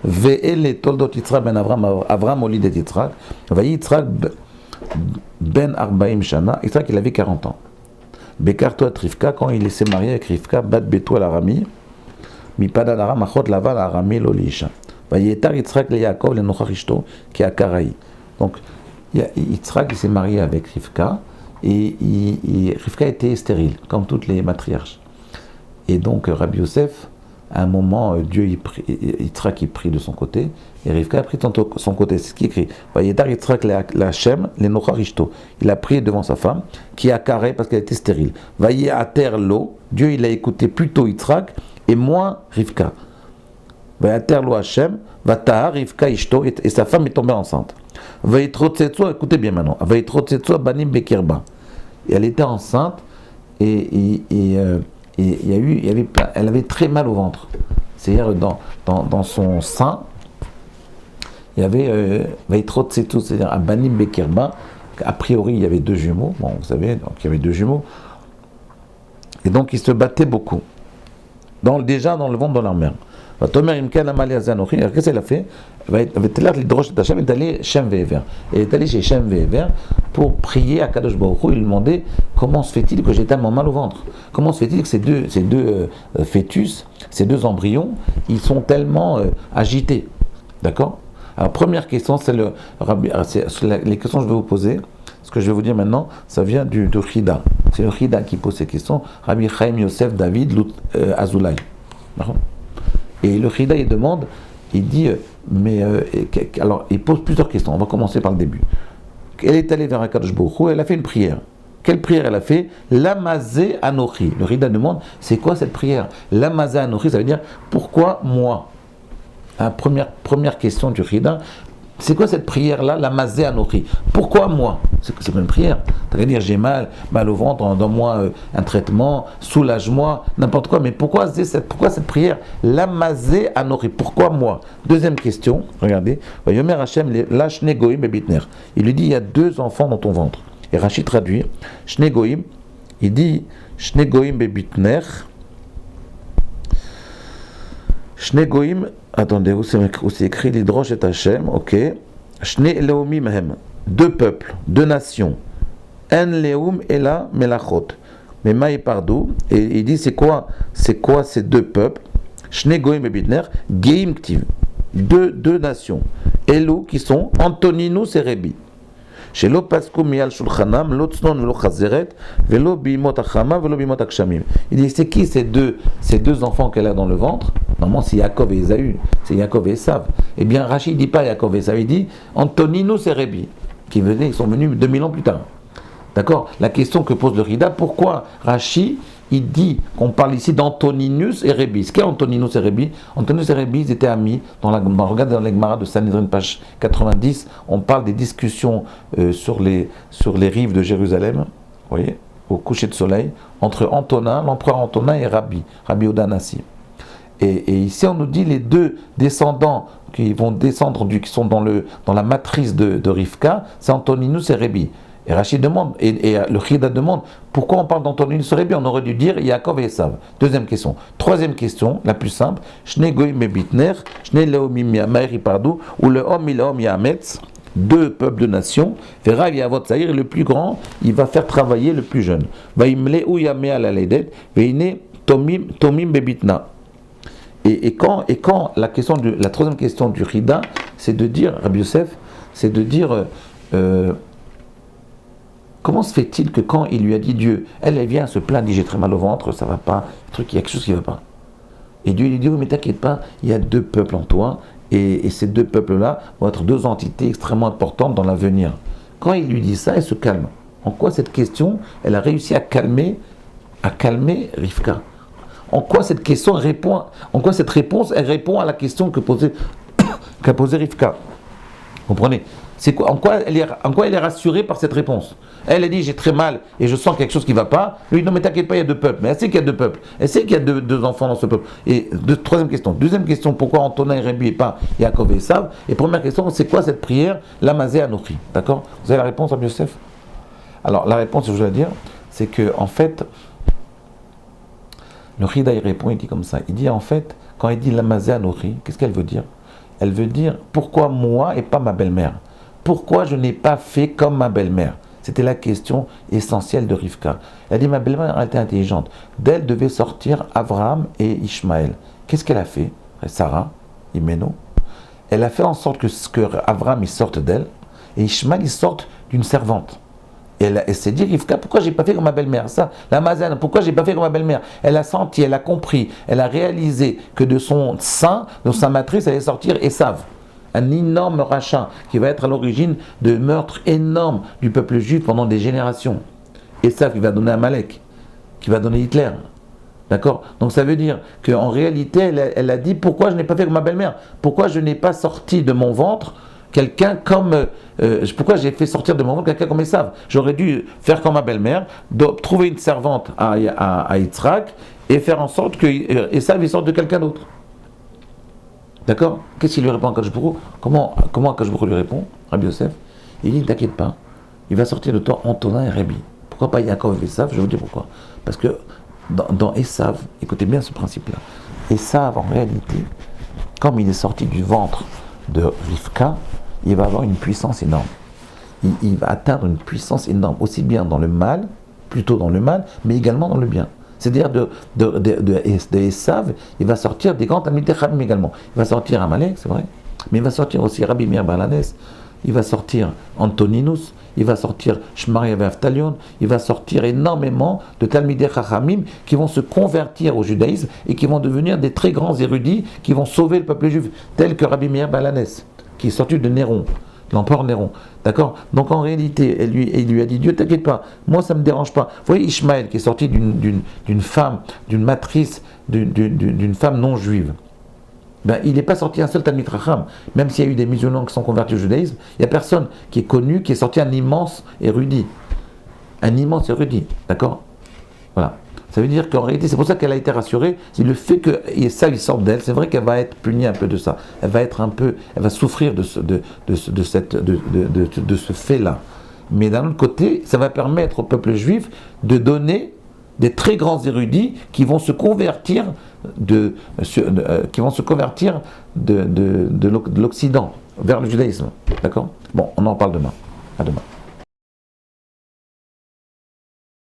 Ve'ele toldot Yitzhak ben Avram, Avram olid et Yitzhak. Vayi Yitzhak ben Arbaim Shana. Yitzhak, il avait 40 ans. Bekarto at Rivka, quand il s'est marié avec Rivka, bat Betou al Arami, mi padan Aram, achot laval Arami l'Olisha. Vayi etar Yitzhak le Yaakov le Nochach Ishto, qui a Karaï. Donc, Yitzhak, il s'est marié avec Rivka, et Rivka était stérile, comme toutes les matriarches. Et donc, Rabbi Yosef, à un moment, Yitzhak, il prit de son côté, et Rivka a pris de son côté. C'est ce qui est écrit. Vayedar Yitzhak la Shem, les Nocharishto. Il a prié devant sa femme, qui a carré parce qu'elle était stérile. Vaye à terre l'eau. Dieu, il a écouté plutôt Yitzhak et moins Rivka. Vaye à terre l'eau Hashem, Vataha Rivka Ishto, et sa femme est tombée enceinte. Vaye trotsetso, écoutez bien maintenant. Vaye trotsetso banim bekirba. Et elle était enceinte, et elle avait très mal au ventre. C'est-à-dire dans son sein, il y avait Vaitrotsetu, c'est-à-dire un Banim Bekirba. A priori, il y avait deux jumeaux. Bon, vous savez, donc il y avait deux jumeaux. Et donc, ils se battaient beaucoup. Déjà dans le ventre de leur mère. Qu'est-ce qu'elle a fait? Elle est allée Shem Ve'ever. Elle est allée chez Shem Ve'ever pour prier à Kadosh Baruch Hu. Il lui demandait comment se fait-il que j'ai tellement mal au ventre? Comment se fait-il que ces deux fœtus, ces deux embryons, ils sont tellement agités? D'accord? Alors, première question, c'est les questions que je vais vous poser. Ce que je vais vous dire maintenant, ça vient du Chida. C'est le Chida qui pose ces questions. Rabbi Chaim Yosef David Azoulay. D'accord? Et le Chida, il demande, il dit, alors, il pose plusieurs questions. On va commencer par le début. Elle est allée vers Akadosh Baruch Hu, elle a fait une prière. Quelle prière elle a fait? Lamazé Anochi. Le Chida demande, c'est quoi cette prière? Lamazé Anochi, ça veut dire, pourquoi moi? Première question du Chida, c'est quoi cette prière-là, Lamazé Anochi? Pourquoi moi? C'est pas une prière. Tu vas dire, j'ai mal au ventre, donne-moi un traitement, soulage-moi, n'importe quoi. Mais pourquoi cette prière, Lamazé Anochi? Pourquoi moi? Deuxième question, regardez. Yomer Hashem, Shne Goïm et Bitner. Il lui dit, il y a deux enfants dans ton ventre. Et Rachid traduit, Shne Goïm, il dit, Shne Goïm et Bitner. Shne Goïm, attendez, où c'est écrit l'Hydroche et Hachem, ok. Shne Leomi Mehem, deux peuples, deux nations. En Leum et la Melachot. Mais Maï Pardou, et il dit c'est quoi ces deux peuples? Shne Goïm et Bitner, Geim Ktiv, deux nations. Elou qui sont Antoninus et Rebi. Chez l'Opasco Mial Shulchanam, l'Otsnon velo Chazeret, velo Bimot Achama, velo Bimot Akshamim. Il dit c'est qui ces deux enfants qu'elle a dans le ventre? Normalement c'est Yaakov et Esaü, c'est Yaakov et Esav. Eh bien Rachid ne dit pas Yaakov et Esav, il dit Antoninus et Rebi, ils sont venus 2000 ans plus tard. D'accord? La question que pose le Rida, pourquoi Rachid il dit qu'on parle ici d'Antoninus et Rebi. Ce qu'est Antoninus et Rebi? Antoninus et Rebi, ils étaient amis. Regardez dans l'Egmara de Sanhedrin, page 90, on parle des discussions sur les rives de Jérusalem, vous voyez, au coucher de soleil, entre Antonin, l'empereur Antonin et Rabbi Odanassi. Et ici, on nous dit les deux descendants qui vont descendre, qui sont dans la matrice de Rivka, c'est Antoninus et Rebi. Et Rachid demande, et le Chida demande, pourquoi on parle d'Antoninus et Rebi? On aurait dû dire Yaakov et Esav. Deuxième question. Troisième question, la plus simple, Shne Goïm et Bitner, Shne Leomim Maïri Pardou, ou le Hom Ilhom Yametz, deux peuples de nations, Vera Yavot Saïr, le plus grand, il va faire travailler le plus jeune. Vaimle ou Yamea la Ledet, Veine Tomim Bebitna. Et quand la troisième question du Chida, c'est de dire, Rabbi Yosef, c'est de dire, comment se fait-il que quand il lui a dit Dieu, elle vient se plaindre, dit j'ai très mal au ventre, ça va pas, il y a quelque chose qui va pas. Et Dieu lui dit oui mais t'inquiète pas, il y a deux peuples en toi, et ces deux peuples-là vont être deux entités extrêmement importantes dans l'avenir. Quand il lui dit ça, elle se calme. En quoi cette question, elle a réussi à calmer Rivka? En quoi cette question répond, en quoi cette réponse elle répond à la question qu'a posée Rivka? Comprenez? C'est quoi, en quoi elle est rassurée par cette réponse? Elle a dit j'ai très mal et je sens quelque chose qui ne va pas. Lui non mais t'inquiète pas, il y a deux peuples. Mais elle sait qu'il y a deux peuples. Elle sait qu'il y a deux enfants dans ce peuple. Et troisième question. Deuxième question, pourquoi Antonin et Rebi et pas Yaakov et Esav? Et première question, c'est quoi cette prière? Lamazé Anochi. D'accord? Vous avez la réponse, Rabbi Yosef? Alors la réponse, je vais dire, c'est que en fait, le Chida il répond, il dit comme ça. Il dit en fait, quand il dit Lamazé Anochi, qu'est-ce qu'elle veut dire? Elle veut dire pourquoi moi et pas ma belle-mère? Pourquoi je n'ai pas fait comme ma belle-mère? C'était la question essentielle de Rivka. Elle dit ma belle-mère était intelligente. D'elle devait sortir Abraham et Ishmaël. Qu'est-ce qu'elle a fait? Sarah, Imeno. Elle a fait en sorte que Abraham il sorte d'elle et Ishmaël il sorte d'une servante. Et elle s'est dit, Rivka, pourquoi j'ai pas fait comme ma belle-mère? Ça, la Mazane, pourquoi j'ai pas fait comme ma belle-mère? Elle a senti, elle a compris, elle a réalisé que de son sein, de sa matrice, allait sortir Esav. Un énorme rachat qui va être à l'origine de meurtres énormes du peuple juif pendant des générations. Esav qui va donner Amalek, qui va donner Hitler. D'accord? Donc ça veut dire qu'en réalité, elle a dit, pourquoi je n'ai pas fait comme ma belle-mère? Pourquoi je n'ai pas sorti de mon ventre quelqu'un comme... pourquoi j'ai fait sortir de mon ventre quelqu'un comme Esav? J'aurais dû faire comme ma belle-mère, trouver une servante à Yitzhak et faire en sorte que Esav sorte de quelqu'un d'autre. D'accord? Qu'est-ce qu'il lui répond à Akadosh Baruch Hu? Comment Akadosh Baruch Hu lui répond? Rabbi Yosef, il dit, t'inquiète pas, il va sortir de toi Antonin et Rabbi. Pourquoi pas Yaakov et Esav? Je vais vous dire pourquoi. Parce que dans Esav, écoutez bien ce principe-là, Esav en réalité, comme il est sorti du ventre de Rivka, il va avoir une puissance énorme. Il va atteindre une puissance énorme, aussi bien dans le mal, plutôt dans le mal, mais également dans le bien. C'est-à-dire de Esav, il va sortir des grands Talmidei Chachamim également. Il va sortir Amalek, c'est vrai, mais il va sortir aussi Rabbi Meir Baal HaNes, il va sortir Antoninus, il va sortir Shmaria Ve'Aftalion, il va sortir énormément de Talmidei Chachamim qui vont se convertir au judaïsme et qui vont devenir des très grands érudits qui vont sauver le peuple juif, tels que Rabbi Meir Baal HaNes, qui est sorti de Néron, l'empereur Néron. D'accord? Donc en réalité, il lui a dit, Dieu, t'inquiète pas, moi ça ne me dérange pas. Vous voyez Ishmaël qui est sorti d'une femme, d'une matrice, d'une femme non juive. Ben, il n'est pas sorti un seul Talmid Chacham. Même s'il y a eu des musulmans qui sont convertis au judaïsme, il n'y a personne qui est connu, qui est sorti un immense érudit. Un immense érudit. D'accord? Voilà. Ça veut dire qu'en réalité, c'est pour ça qu'elle a été rassurée, c'est le fait que ça il sorte d'elle, c'est vrai qu'elle va être punie un peu de ça. Elle va souffrir de ce fait-là. Mais d'un autre côté, ça va permettre au peuple juif de donner des très grands érudits qui vont se convertir de l'Occident vers le judaïsme. D'accord? Bon, on en parle demain. À demain.